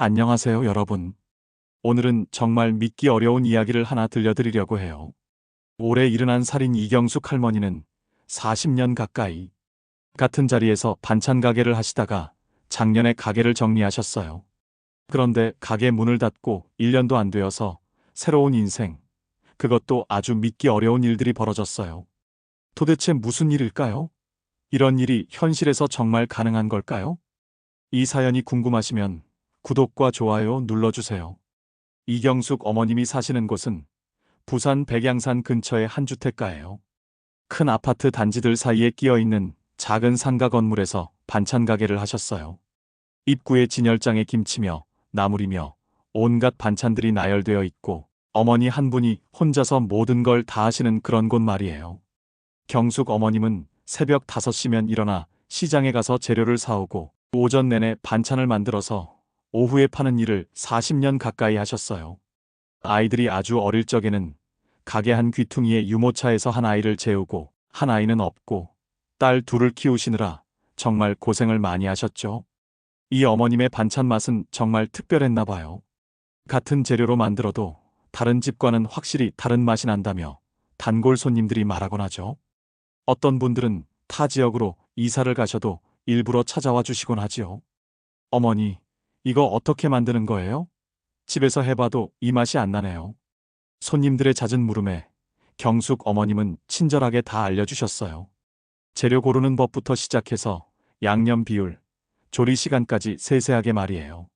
안녕하세요, 여러분. 오늘은 정말 믿기 어려운 이야기를 하나 들려드리려고 해요. 올해 일어난 살인 이경숙 할머니는 40년 가까이 같은 자리에서 반찬 가게를 하시다가 작년에 가게를 정리하셨어요. 그런데 가게 문을 닫고 1년도 안 되어서 새로운 인생, 그것도 아주 믿기 어려운 일들이 벌어졌어요. 도대체 무슨 일일까요? 이런 일이 현실에서 정말 가능한 걸까요? 이 사연이 궁금하시면 구독과 좋아요 눌러주세요. 이경숙 어머님이 사시는 곳은 부산 백양산 근처의 한 주택가예요. 큰 아파트 단지들 사이에 끼어 있는 작은 상가 건물에서 반찬 가게를 하셨어요. 입구에 진열장에 김치며 나물이며 온갖 반찬들이 나열되어 있고 어머니 한 분이 혼자서 모든 걸 다 하시는 그런 곳 말이에요. 경숙 어머님은 새벽 5시면 일어나 시장에 가서 재료를 사오고 오전 내내 반찬을 만들어서 오후에 파는 일을 40년 가까이 하셨어요. 아이들이 아주 어릴 적에는 가게 한 귀퉁이에 유모차에서 한 아이를 재우고 한 아이는 없고 딸 둘을 키우시느라 정말 고생을 많이 하셨죠. 이 어머님의 반찬 맛은 정말 특별했나 봐요. 같은 재료로 만들어도 다른 집과는 확실히 다른 맛이 난다며 단골 손님들이 말하곤 하죠. 어떤 분들은 타 지역으로 이사를 가셔도 일부러 찾아와 주시곤 하지요. 어머니, 이거 어떻게 만드는 거예요? 집에서 해봐도 이 맛이 안 나네요. 손님들의 잦은 물음에 경숙 어머님은 친절하게 다 알려주셨어요. 재료 고르는 법부터 시작해서 양념 비율, 조리 시간까지 세세하게 말이에요.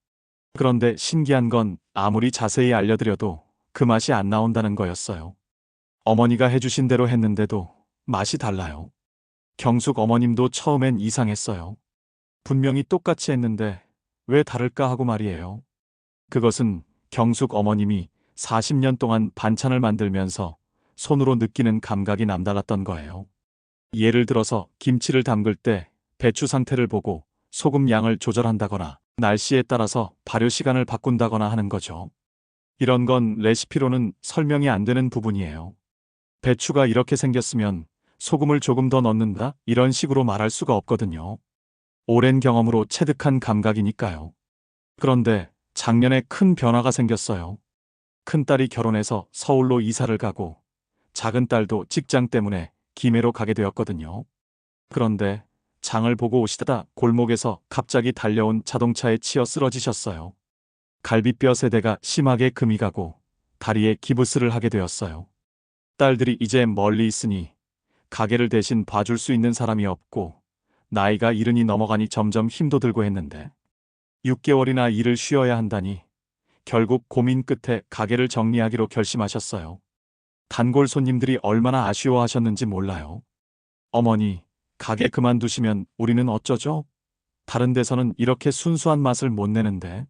그런데 신기한 건 아무리 자세히 알려드려도 그 맛이 안 나온다는 거였어요. 어머니가 해주신 대로 했는데도 맛이 달라요. 경숙 어머님도 처음엔 이상했어요. 분명히 똑같이 했는데 왜 다를까 하고 말이에요. 그것은 경숙 어머님이 40년 동안 반찬을 만들면서 손으로 느끼는 감각이 남달랐던 거예요. 예를 들어서 김치를 담글 때 배추 상태를 보고 소금 양을 조절한다거나 날씨에 따라서 발효 시간을 바꾼다거나 하는 거죠. 이런 건 레시피로는 설명이 안 되는 부분이에요. 배추가 이렇게 생겼으면 소금을 조금 더 넣는다? 이런 식으로 말할 수가 없거든요. 오랜 경험으로 체득한 감각이니까요. 그런데 작년에 큰 변화가 생겼어요. 큰딸이 결혼해서 서울로 이사를 가고 작은 딸도 직장 때문에 김해로 가게 되었거든요. 그런데 장을 보고 오시다가 골목에서 갑자기 달려온 자동차에 치여 쓰러지셨어요. 갈비뼈 세대가 심하게 금이 가고 다리에 기부스를 하게 되었어요. 딸들이 이제 멀리 있으니 가게를 대신 봐줄 수 있는 사람이 없고 나이가 70이 넘어가니 점점 힘도 들고 했는데 6개월이나 일을 쉬어야 한다니 결국 고민 끝에 가게를 정리하기로 결심하셨어요. 단골 손님들이 얼마나 아쉬워하셨는지 몰라요. 어머니, 가게 그만두시면 우리는 어쩌죠? 다른 데서는 이렇게 순수한 맛을 못 내는데.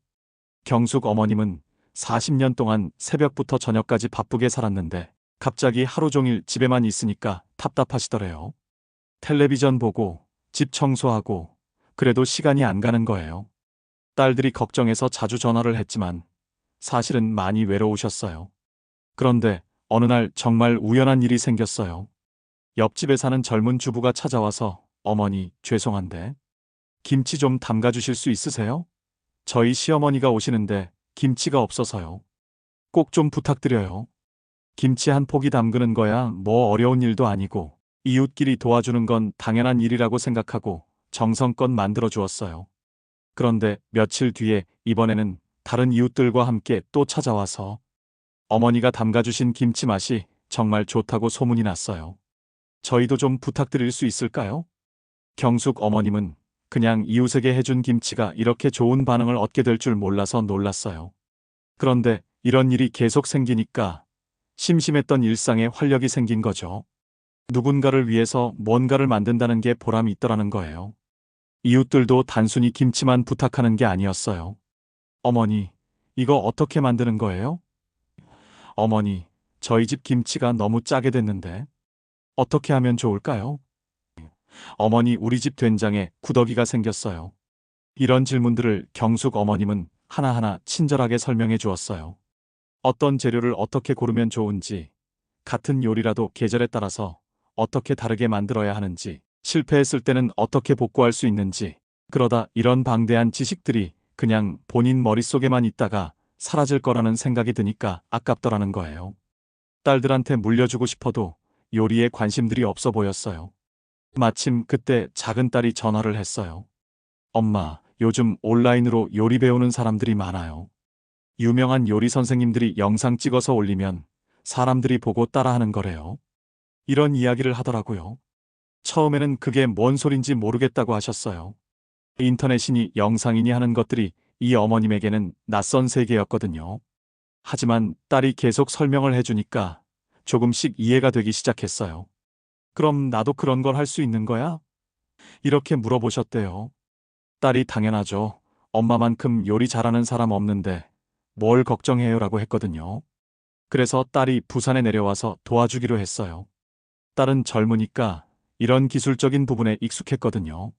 경숙 어머님은 40년 동안 새벽부터 저녁까지 바쁘게 살았는데 갑자기 하루 종일 집에만 있으니까 답답하시더래요. 텔레비전 보고 집 청소하고 그래도 시간이 안 가는 거예요. 딸들이 걱정해서 자주 전화를 했지만 사실은 많이 외로우셨어요. 그런데 어느 날 정말 우연한 일이 생겼어요. 옆집에 사는 젊은 주부가 찾아와서 어머니, 죄송한데 김치 좀 담가주실 수 있으세요? 저희 시어머니가 오시는데 김치가 없어서요. 꼭 좀 부탁드려요. 김치 한 포기 담그는 거야 뭐 어려운 일도 아니고 이웃끼리 도와주는 건 당연한 일이라고 생각하고 정성껏 만들어 주었어요. 그런데 며칠 뒤에 이번에는 다른 이웃들과 함께 또 찾아와서 어머니가 담가주신 김치 맛이 정말 좋다고 소문이 났어요. 저희도 좀 부탁드릴 수 있을까요? 경숙 어머님은 그냥 이웃에게 해준 김치가 이렇게 좋은 반응을 얻게 될 줄 몰라서 놀랐어요. 그런데 이런 일이 계속 생기니까 심심했던 일상에 활력이 생긴 거죠. 누군가를 위해서 뭔가를 만든다는 게 보람이 있더라는 거예요. 이웃들도 단순히 김치만 부탁하는 게 아니었어요. 어머니, 이거 어떻게 만드는 거예요? 어머니, 저희 집 김치가 너무 짜게 됐는데 어떻게 하면 좋을까요? 어머니, 우리 집 된장에 구더기가 생겼어요. 이런 질문들을 경숙 어머님은 하나하나 친절하게 설명해 주었어요. 어떤 재료를 어떻게 고르면 좋은지, 같은 요리라도 계절에 따라서 어떻게 다르게 만들어야 하는지, 실패했을 때는 어떻게 복구할 수 있는지, 그러다 이런 방대한 지식들이 그냥 본인 머릿속에만 있다가 사라질 거라는 생각이 드니까 아깝더라는 거예요. 딸들한테 물려주고 싶어도 요리에 관심들이 없어 보였어요. 마침 그때 작은 딸이 전화를 했어요. 엄마, 요즘 온라인으로 요리 배우는 사람들이 많아요. 유명한 요리 선생님들이 영상 찍어서 올리면 사람들이 보고 따라하는 거래요. 이런 이야기를 하더라고요. 처음에는 그게 뭔 소린지 모르겠다고 하셨어요. 인터넷이니 영상이니 하는 것들이 이 어머님에게는 낯선 세계였거든요. 하지만 딸이 계속 설명을 해주니까 조금씩 이해가 되기 시작했어요. 그럼 나도 그런 걸 할 수 있는 거야? 이렇게 물어보셨대요. 딸이 당연하죠. 엄마만큼 요리 잘하는 사람 없는데 뭘 걱정해요라고 했거든요. 그래서 딸이 부산에 내려와서 도와주기로 했어요. 딸은 젊으니까 이런 기술적인 부분에 익숙했거든요.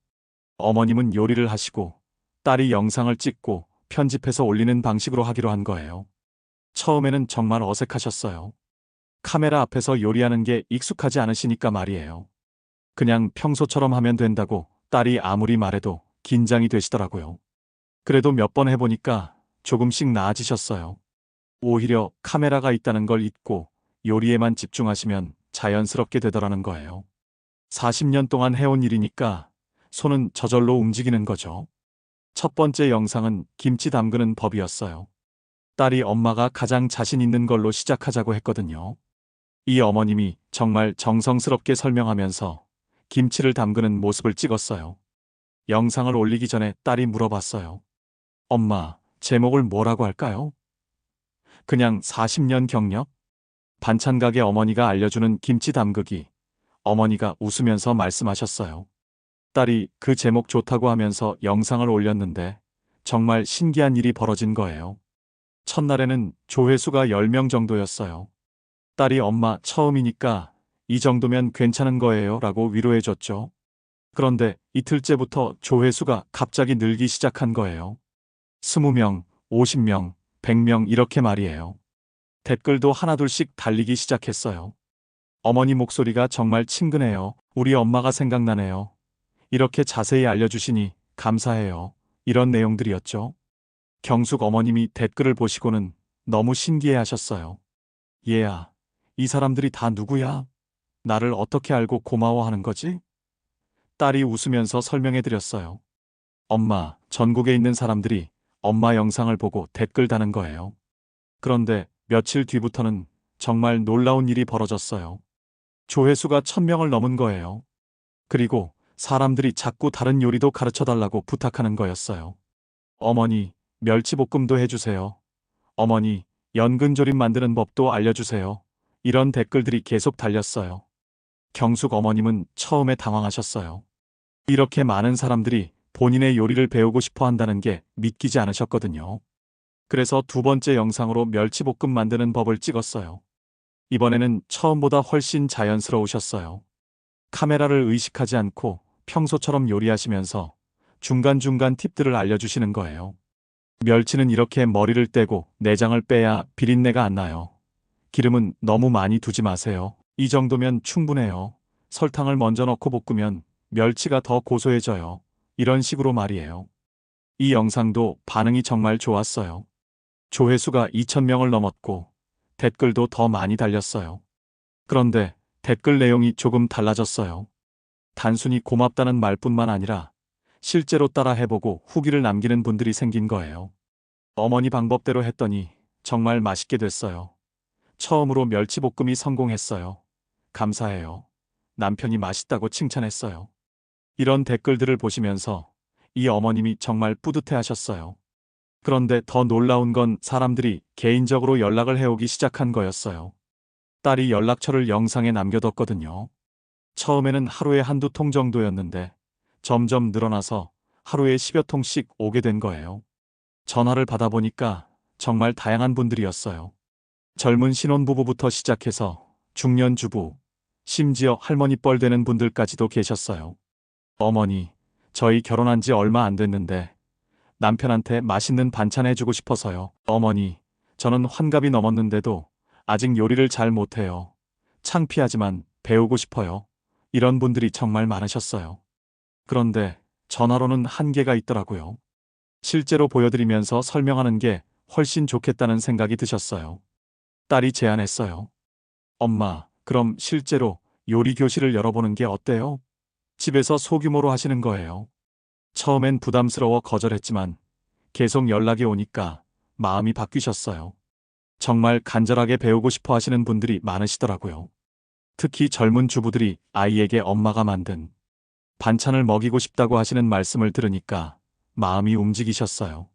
어머님은 요리를 하시고 딸이 영상을 찍고 편집해서 올리는 방식으로 하기로 한 거예요. 처음에는 정말 어색하셨어요. 카메라 앞에서 요리하는 게 익숙하지 않으시니까 말이에요. 그냥 평소처럼 하면 된다고 딸이 아무리 말해도 긴장이 되시더라고요. 그래도 몇 번 해보니까 조금씩 나아지셨어요. 오히려 카메라가 있다는 걸 잊고 요리에만 집중하시면 자연스럽게 되더라는 거예요. 40년 동안 해온 일이니까 손은 저절로 움직이는 거죠. 첫 번째 영상은 김치 담그는 법이었어요. 딸이 엄마가 가장 자신 있는 걸로 시작하자고 했거든요. 이 어머님이 정말 정성스럽게 설명하면서 김치를 담그는 모습을 찍었어요. 영상을 올리기 전에 딸이 물어봤어요. 엄마, 제목을 뭐라고 할까요? 그냥 40년 경력? 반찬 가게 어머니가 알려주는 김치 담그기. 어머니가 웃으면서 말씀하셨어요. 딸이 그 제목 좋다고 하면서 영상을 올렸는데 정말 신기한 일이 벌어진 거예요. 첫날에는 조회수가 10명 정도였어요. 딸이 엄마 처음이니까 이 정도면 괜찮은 거예요 라고 위로해줬죠. 그런데 이틀째부터 조회수가 갑자기 늘기 시작한 거예요. 20명, 50명, 100명 이렇게 말이에요. 댓글도 하나둘씩 달리기 시작했어요. 어머니 목소리가 정말 친근해요. 우리 엄마가 생각나네요. 이렇게 자세히 알려주시니 감사해요. 이런 내용들이었죠. 경숙 어머님이 댓글을 보시고는 너무 신기해 하셨어요. 얘야, 이 사람들이 다 누구야? 나를 어떻게 알고 고마워하는 거지? 딸이 웃으면서 설명해 드렸어요. 엄마, 전국에 있는 사람들이 엄마 영상을 보고 댓글 다는 거예요. 그런데 며칠 뒤부터는 정말 놀라운 일이 벌어졌어요. 조회수가 1000명을 넘은 거예요. 그리고 사람들이 자꾸 다른 요리도 가르쳐 달라고 부탁하는 거였어요. 어머니, 멸치볶음도 해주세요. 어머니, 연근조림 만드는 법도 알려주세요. 이런 댓글들이 계속 달렸어요. 경숙 어머님은 처음에 당황하셨어요. 이렇게 많은 사람들이 본인의 요리를 배우고 싶어 한다는 게 믿기지 않으셨거든요. 그래서 두 번째 영상으로 멸치볶음 만드는 법을 찍었어요. 이번에는 처음보다 훨씬 자연스러우셨어요. 카메라를 의식하지 않고 평소처럼 요리하시면서 중간중간 팁들을 알려주시는 거예요. 멸치는 이렇게 머리를 떼고 내장을 빼야 비린내가 안 나요. 기름은 너무 많이 두지 마세요. 이 정도면 충분해요. 설탕을 먼저 넣고 볶으면 멸치가 더 고소해져요. 이런 식으로 말이에요. 이 영상도 반응이 정말 좋았어요. 조회수가 2000명을 넘었고 댓글도 더 많이 달렸어요. 그런데 댓글 내용이 조금 달라졌어요. 단순히 고맙다는 말뿐만 아니라 실제로 따라 해보고 후기를 남기는 분들이 생긴 거예요. 어머니 방법대로 했더니 정말 맛있게 됐어요. 처음으로 멸치볶음이 성공했어요. 감사해요. 남편이 맛있다고 칭찬했어요. 이런 댓글들을 보시면서 이 어머님이 정말 뿌듯해 하셨어요. 그런데 더 놀라운 건 사람들이 개인적으로 연락을 해오기 시작한 거였어요. 딸이 연락처를 영상에 남겨뒀거든요. 처음에는 하루에 한두 통 정도였는데 점점 늘어나서 하루에 10여 통씩 오게 된 거예요. 전화를 받아보니까 정말 다양한 분들이었어요. 젊은 신혼부부부터 시작해서 중년 주부, 심지어 할머니 뻘 되는 분들까지도 계셨어요. 어머니, 저희 결혼한 지 얼마 안 됐는데 남편한테 맛있는 반찬 해주고 싶어서요. 어머니, 저는 환갑이 넘었는데도 아직 요리를 잘 못해요. 창피하지만 배우고 싶어요. 이런 분들이 정말 많으셨어요. 그런데 전화로는 한계가 있더라고요. 실제로 보여드리면서 설명하는 게 훨씬 좋겠다는 생각이 드셨어요. 딸이 제안했어요. 엄마, 그럼 실제로 요리 교실을 열어보는 게 어때요? 집에서 소규모로 하시는 거예요. 처음엔 부담스러워 거절했지만 계속 연락이 오니까 마음이 바뀌셨어요. 정말 간절하게 배우고 싶어 하시는 분들이 많으시더라고요. 특히 젊은 주부들이 아이에게 엄마가 만든 반찬을 먹이고 싶다고 하시는 말씀을 들으니까 마음이 움직이셨어요.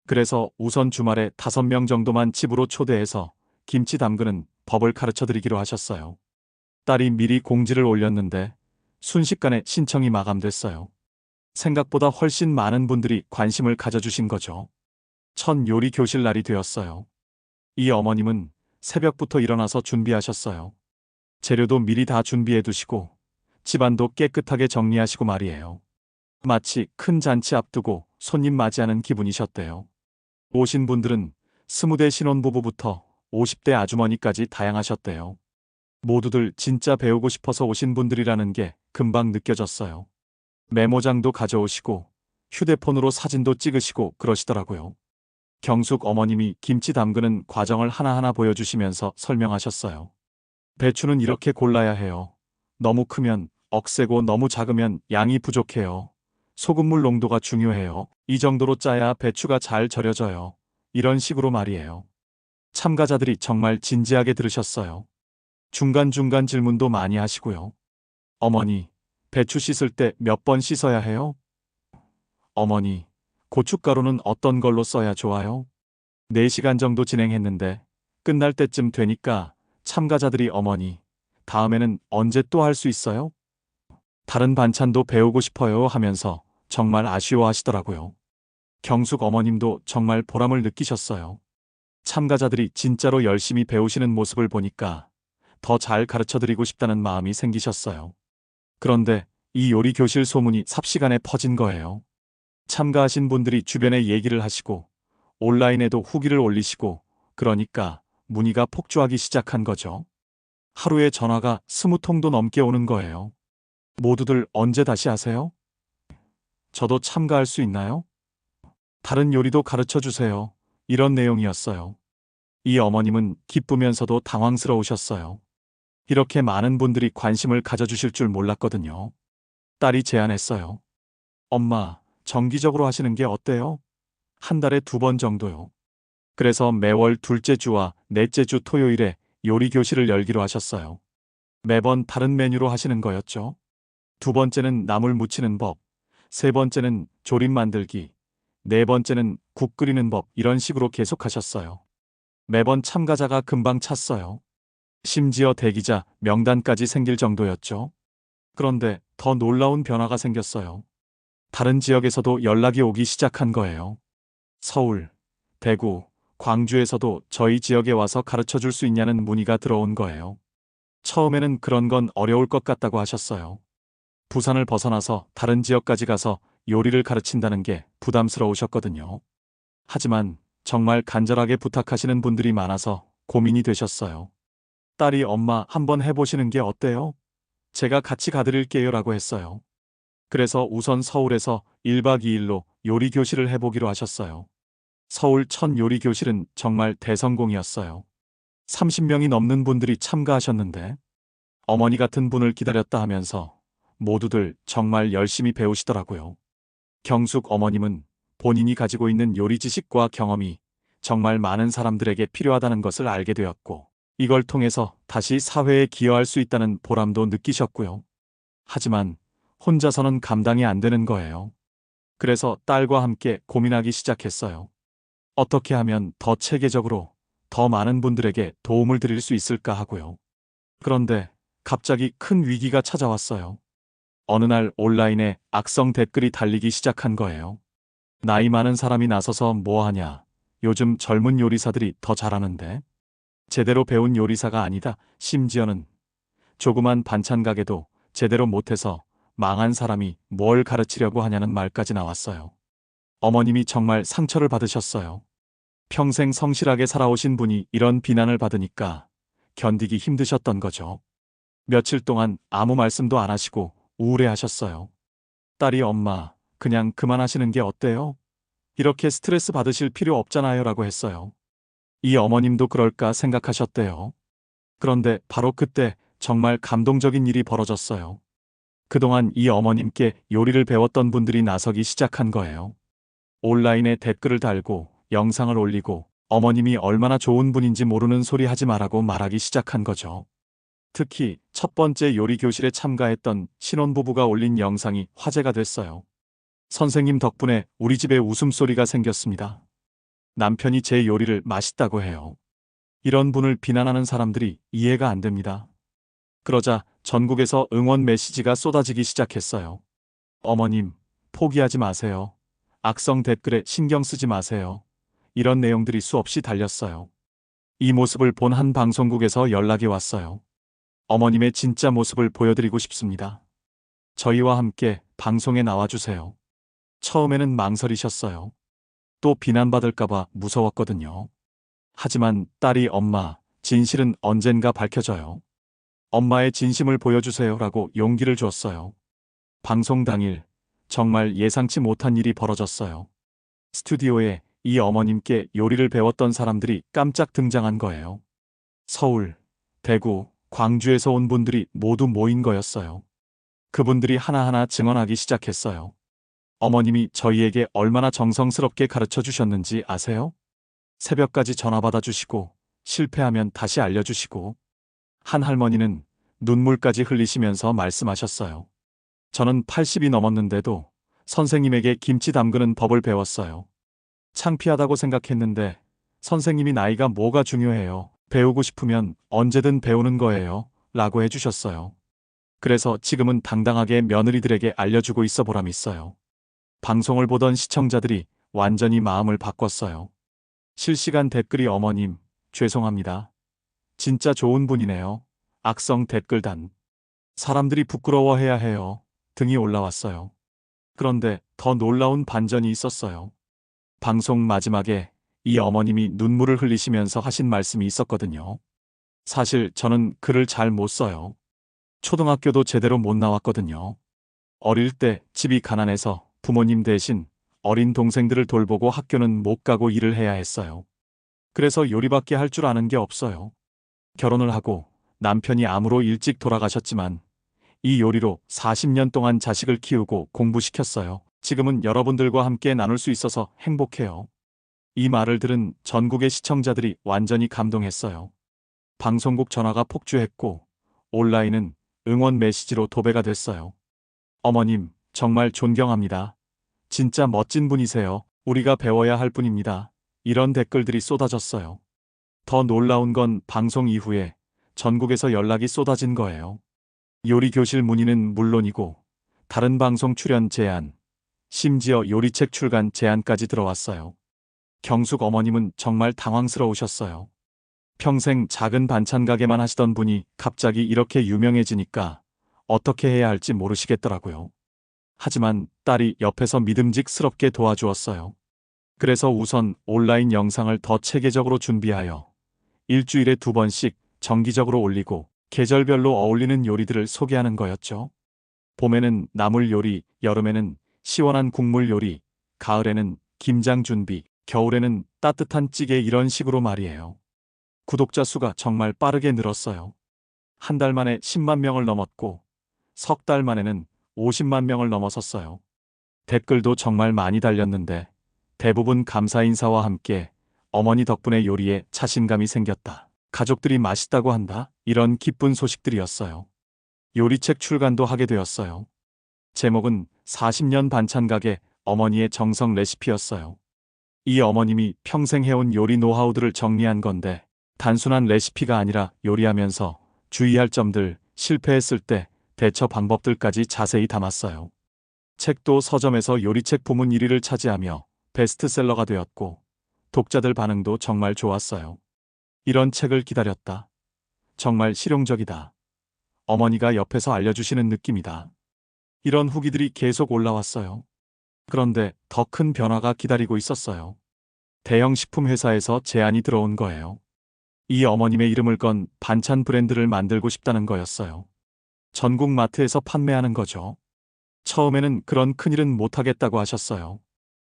그래서 우선 주말에 5명 정도만 집으로 초대해서 김치 담그는 법을 가르쳐 드리기로 하셨어요. 딸이 미리 공지를 올렸는데 순식간에 신청이 마감됐어요. 생각보다 훨씬 많은 분들이 관심을 가져주신 거죠. 첫 요리 교실 날이 되었어요. 이 어머님은 새벽부터 일어나서 준비하셨어요. 재료도 미리 다 준비해 두시고 집안도 깨끗하게 정리하시고 말이에요. 마치 큰 잔치 앞두고 손님 맞이하는 기분이셨대요. 오신 분들은 20대 신혼부부부터 50대 아주머니까지 다양하셨대요. 모두들 진짜 배우고 싶어서 오신 분들이라는 게 금방 느껴졌어요. 메모장도 가져오시고 휴대폰으로 사진도 찍으시고 그러시더라고요. 경숙 어머님이 김치 담그는 과정을 하나하나 보여주시면서 설명하셨어요. 배추는 이렇게 골라야 해요. 너무 크면 억세고 너무 작으면 양이 부족해요. 소금물 농도가 중요해요. 이 정도로 짜야 배추가 잘 절여져요. 이런 식으로 말이에요. 참가자들이 정말 진지하게 들으셨어요. 중간중간 질문도 많이 하시고요. 어머니, 배추 씻을 때 몇 번 씻어야 해요? 어머니, 고춧가루는 어떤 걸로 써야 좋아요? 4시간 정도 진행했는데 끝날 때쯤 되니까 참가자들이 어머니, 다음에는 언제 또 할 수 있어요? 다른 반찬도 배우고 싶어요 하면서 정말 아쉬워하시더라고요. 경숙 어머님도 정말 보람을 느끼셨어요. 참가자들이 진짜로 열심히 배우시는 모습을 보니까 더 잘 가르쳐드리고 싶다는 마음이 생기셨어요. 그런데 이 요리 교실 소문이 삽시간에 퍼진 거예요. 참가하신 분들이 주변에 얘기를 하시고 온라인에도 후기를 올리시고 그러니까 문의가 폭주하기 시작한 거죠. 하루에 전화가 20통도 넘게 오는 거예요. 모두들 언제 다시 하세요? 저도 참가할 수 있나요? 다른 요리도 가르쳐 주세요. 이런 내용이었어요. 이 어머님은 기쁘면서도 당황스러우셨어요. 이렇게 많은 분들이 관심을 가져주실 줄 몰랐거든요. 딸이 제안했어요. 엄마, 정기적으로 하시는 게 어때요? 한 달에 2번 정도요. 그래서 매월 둘째 주와 넷째 주 토요일에 요리 교실을 열기로 하셨어요. 매번 다른 메뉴로 하시는 거였죠. 2번째는 나물 무치는 법, 3번째는 조림 만들기, 4번째는 국 끓이는 법 이런 식으로 계속하셨어요. 매번 참가자가 금방 찼어요. 심지어 대기자 명단까지 생길 정도였죠. 그런데 더 놀라운 변화가 생겼어요. 다른 지역에서도 연락이 오기 시작한 거예요. 서울, 대구, 광주에서도 저희 지역에 와서 가르쳐 줄 수 있냐는 문의가 들어온 거예요. 처음에는 그런 건 어려울 것 같다고 하셨어요. 부산을 벗어나서 다른 지역까지 가서 요리를 가르친다는 게 부담스러우셨거든요. 하지만 정말 간절하게 부탁하시는 분들이 많아서 고민이 되셨어요. 딸이 엄마 한번 해보시는 게 어때요? 제가 같이 가드릴게요라고 했어요. 그래서 우선 서울에서 1박 2일로 요리 교실을 해보기로 하셨어요. 서울 첫 요리 교실은 정말 대성공이었어요. 30명이 넘는 분들이 참가하셨는데 어머니 같은 분을 기다렸다 하면서 모두들 정말 열심히 배우시더라고요. 경숙 어머님은 본인이 가지고 있는 요리 지식과 경험이 정말 많은 사람들에게 필요하다는 것을 알게 되었고 이걸 통해서 다시 사회에 기여할 수 있다는 보람도 느끼셨고요. 하지만 혼자서는 감당이 안 되는 거예요. 그래서 딸과 함께 고민하기 시작했어요. 어떻게 하면 더 체계적으로 더 많은 분들에게 도움을 드릴 수 있을까 하고요. 그런데 갑자기 큰 위기가 찾아왔어요. 어느 날 온라인에 악성 댓글이 달리기 시작한 거예요. 나이 많은 사람이 나서서 뭐 하냐. 요즘 젊은 요리사들이 더 잘하는데. 제대로 배운 요리사가 아니다. 심지어는 조그만 반찬 가게도 제대로 못해서 망한 사람이 뭘 가르치려고 하냐는 말까지 나왔어요. 어머님이 정말 상처를 받으셨어요. 평생 성실하게 살아오신 분이 이런 비난을 받으니까 견디기 힘드셨던 거죠. 며칠 동안 아무 말씀도 안 하시고 우울해하셨어요. 딸이 엄마, 그냥 그만하시는 게 어때요? 이렇게 스트레스 받으실 필요 없잖아요 라고 했어요. 이 어머님도 그럴까 생각하셨대요. 그런데 바로 그때 정말 감동적인 일이 벌어졌어요. 그동안 이 어머님께 요리를 배웠던 분들이 나서기 시작한 거예요. 온라인에 댓글을 달고 영상을 올리고 어머님이 얼마나 좋은 분인지 모르는 소리 하지 말라고 말하기 시작한 거죠. 특히 첫 번째 요리 교실에 참가했던 신혼부부가 올린 영상이 화제가 됐어요. 선생님 덕분에 우리 집에 웃음소리가 생겼습니다. 남편이 제 요리를 맛있다고 해요. 이런 분을 비난하는 사람들이 이해가 안 됩니다. 그러자 전국에서 응원 메시지가 쏟아지기 시작했어요. 어머님, 포기하지 마세요. 악성 댓글에 신경 쓰지 마세요. 이런 내용들이 수없이 달렸어요. 이 모습을 본 한 방송국에서 연락이 왔어요. 어머님의 진짜 모습을 보여드리고 싶습니다. 저희와 함께 방송에 나와주세요. 처음에는 망설이셨어요. 또 비난받을까봐 무서웠거든요. 하지만 딸이 엄마, 진실은 언젠가 밝혀져요. 엄마의 진심을 보여주세요라고 용기를 줬어요. 방송 당일 정말 예상치 못한 일이 벌어졌어요. 스튜디오에 이 어머님께 요리를 배웠던 사람들이 깜짝 등장한 거예요. 서울, 대구, 광주에서 온 분들이 모두 모인 거였어요. 그분들이 하나하나 증언하기 시작했어요. 어머님이 저희에게 얼마나 정성스럽게 가르쳐 주셨는지 아세요? 새벽까지 전화 받아주시고 실패하면 다시 알려주시고 한 할머니는 눈물까지 흘리시면서 말씀하셨어요. 저는 80이 넘었는데도 선생님에게 김치 담그는 법을 배웠어요. 창피하다고 생각했는데 선생님이 나이가 뭐가 중요해요. 배우고 싶으면 언제든 배우는 거예요. 라고 해주셨어요. 그래서 지금은 당당하게 며느리들에게 알려주고 있어 보람 있어요. 방송을 보던 시청자들이 완전히 마음을 바꿨어요. 실시간 댓글이 어머님, 죄송합니다. 진짜 좋은 분이네요. 악성 댓글단. 사람들이 부끄러워해야 해요. 등이 올라왔어요. 그런데 더 놀라운 반전이 있었어요. 방송 마지막에 이 어머님이 눈물을 흘리시면서 하신 말씀이 있었거든요. 사실 저는 글을 잘 못 써요. 초등학교도 제대로 못 나왔거든요. 어릴 때 집이 가난해서 부모님 대신 어린 동생들을 돌보고 학교는 못 가고 일을 해야 했어요. 그래서 요리밖에 할 줄 아는 게 없어요. 결혼을 하고 남편이 암으로 일찍 돌아가셨지만 이 요리로 40년 동안 자식을 키우고 공부시켰어요. 지금은 여러분들과 함께 나눌 수 있어서 행복해요. 이 말을 들은 전국의 시청자들이 완전히 감동했어요. 방송국 전화가 폭주했고 온라인은 응원 메시지로 도배가 됐어요. 어머님, 정말 존경합니다. 진짜 멋진 분이세요. 우리가 배워야 할 분입니다. 이런 댓글들이 쏟아졌어요. 더 놀라운 건 방송 이후에 전국에서 연락이 쏟아진 거예요. 요리 교실 문의는 물론이고 다른 방송 출연 제안, 심지어 요리책 출간 제안까지 들어왔어요. 경숙 어머님은 정말 당황스러우셨어요. 평생 작은 반찬 가게만 하시던 분이 갑자기 이렇게 유명해지니까 어떻게 해야 할지 모르시겠더라고요. 하지만 딸이 옆에서 믿음직스럽게 도와주었어요. 그래서 우선 온라인 영상을 더 체계적으로 준비하여 일주일에 2번씩 정기적으로 올리고 계절별로 어울리는 요리들을 소개하는 거였죠. 봄에는 나물 요리, 여름에는 시원한 국물 요리, 가을에는 김장 준비, 겨울에는 따뜻한 찌개 이런 식으로 말이에요. 구독자 수가 정말 빠르게 늘었어요. 한 달 만에 10만 명을 넘었고 석 달 만에는 50만 명을 넘어섰어요. 댓글도 정말 많이 달렸는데 대부분 감사 인사와 함께 어머니 덕분에 요리에 자신감이 생겼다. 가족들이 맛있다고 한다. 이런 기쁜 소식들이었어요. 요리책 출간도 하게 되었어요. 제목은 40년 반찬 가게 어머니의 정성 레시피였어요. 이 어머님이 평생 해온 요리 노하우들을 정리한 건데 단순한 레시피가 아니라 요리하면서 주의할 점들, 실패했을 때 대처 방법들까지 자세히 담았어요. 책도 서점에서 요리책 부문 1위를 차지하며 베스트셀러가 되었고 독자들 반응도 정말 좋았어요. 이런 책을 기다렸다. 정말 실용적이다. 어머니가 옆에서 알려주시는 느낌이다. 이런 후기들이 계속 올라왔어요. 그런데 더 큰 변화가 기다리고 있었어요. 대형 식품 회사에서 제안이 들어온 거예요. 이 어머님의 이름을 건 반찬 브랜드를 만들고 싶다는 거였어요. 전국 마트에서 판매하는 거죠. 처음에는 그런 큰일은 못하겠다고 하셨어요.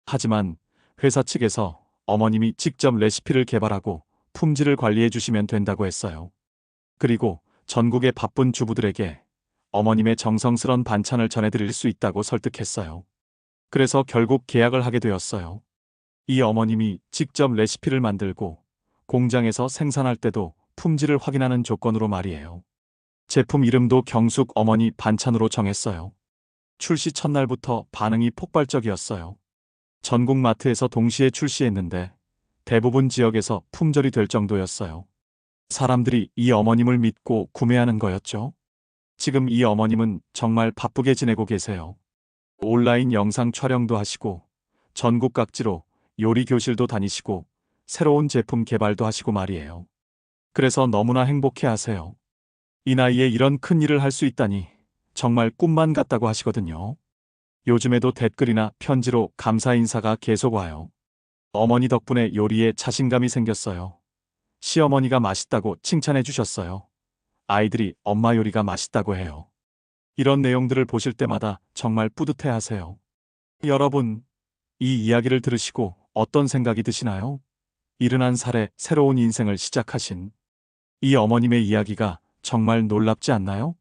하지만 회사 측에서 어머님이 직접 레시피를 개발하고 품질을 관리해 주시면 된다고 했어요. 그리고 전국의 바쁜 주부들에게 어머님의 정성스런 반찬을 전해드릴 수 있다고 설득했어요. 그래서 결국 계약을 하게 되었어요. 이 어머님이 직접 레시피를 만들고 공장에서 생산할 때도 품질을 확인하는 조건으로 말이에요. 제품 이름도 경숙 어머니 반찬으로 정했어요. 출시 첫날부터 반응이 폭발적이었어요. 전국 마트에서 동시에 출시했는데 대부분 지역에서 품절이 될 정도였어요. 사람들이 이 어머님을 믿고 구매하는 거였죠. 지금 이 어머님은 정말 바쁘게 지내고 계세요. 온라인 영상 촬영도 하시고 전국 각지로 요리 교실도 다니시고 새로운 제품 개발도 하시고 말이에요. 그래서 너무나 행복해 하세요. 이 나이에 이런 큰 일을 할 수 있다니 정말 꿈만 같다고 하시거든요. 요즘에도 댓글이나 편지로 감사 인사가 계속 와요. 어머니 덕분에 요리에 자신감이 생겼어요. 시어머니가 맛있다고 칭찬해 주셨어요. 아이들이 엄마 요리가 맛있다고 해요. 이런 내용들을 보실 때마다 정말 뿌듯해 하세요. 여러분, 이 이야기를 들으시고 어떤 생각이 드시나요? 71살에 새로운 인생을 시작하신 이 어머님의 이야기가 정말 놀랍지 않나요?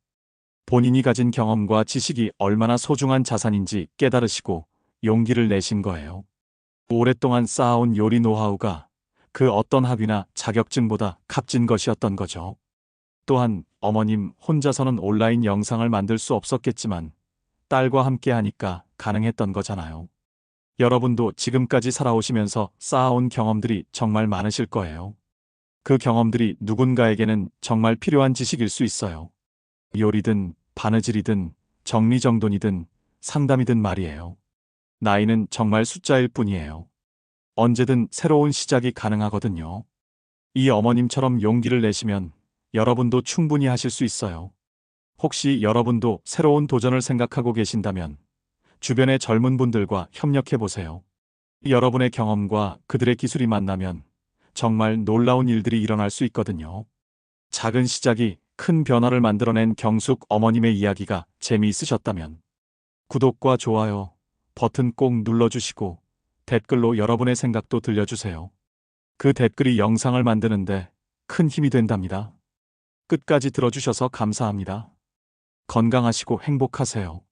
본인이 가진 경험과 지식이 얼마나 소중한 자산인지 깨달으시고 용기를 내신 거예요. 오랫동안 쌓아온 요리 노하우가 그 어떤 학위나 자격증보다 값진 것이었던 거죠. 또한 어머님 혼자서는 온라인 영상을 만들 수 없었겠지만 딸과 함께 하니까 가능했던 거잖아요. 여러분도 지금까지 살아오시면서 쌓아온 경험들이 정말 많으실 거예요. 그 경험들이 누군가에게는 정말 필요한 지식일 수 있어요. 요리든 바느질이든 정리정돈이든 상담이든 말이에요. 나이는 정말 숫자일 뿐이에요. 언제든 새로운 시작이 가능하거든요. 이 어머님처럼 용기를 내시면 여러분도 충분히 하실 수 있어요. 혹시 여러분도 새로운 도전을 생각하고 계신다면 주변의 젊은 분들과 협력해 보세요. 여러분의 경험과 그들의 기술이 만나면 정말 놀라운 일들이 일어날 수 있거든요. 작은 시작이 큰 변화를 만들어낸 경숙 어머님의 이야기가 재미있으셨다면 구독과 좋아요 버튼 꼭 눌러주시고 댓글로 여러분의 생각도 들려주세요. 그 댓글이 영상을 만드는데 큰 힘이 된답니다. 끝까지 들어주셔서 감사합니다. 건강하시고 행복하세요.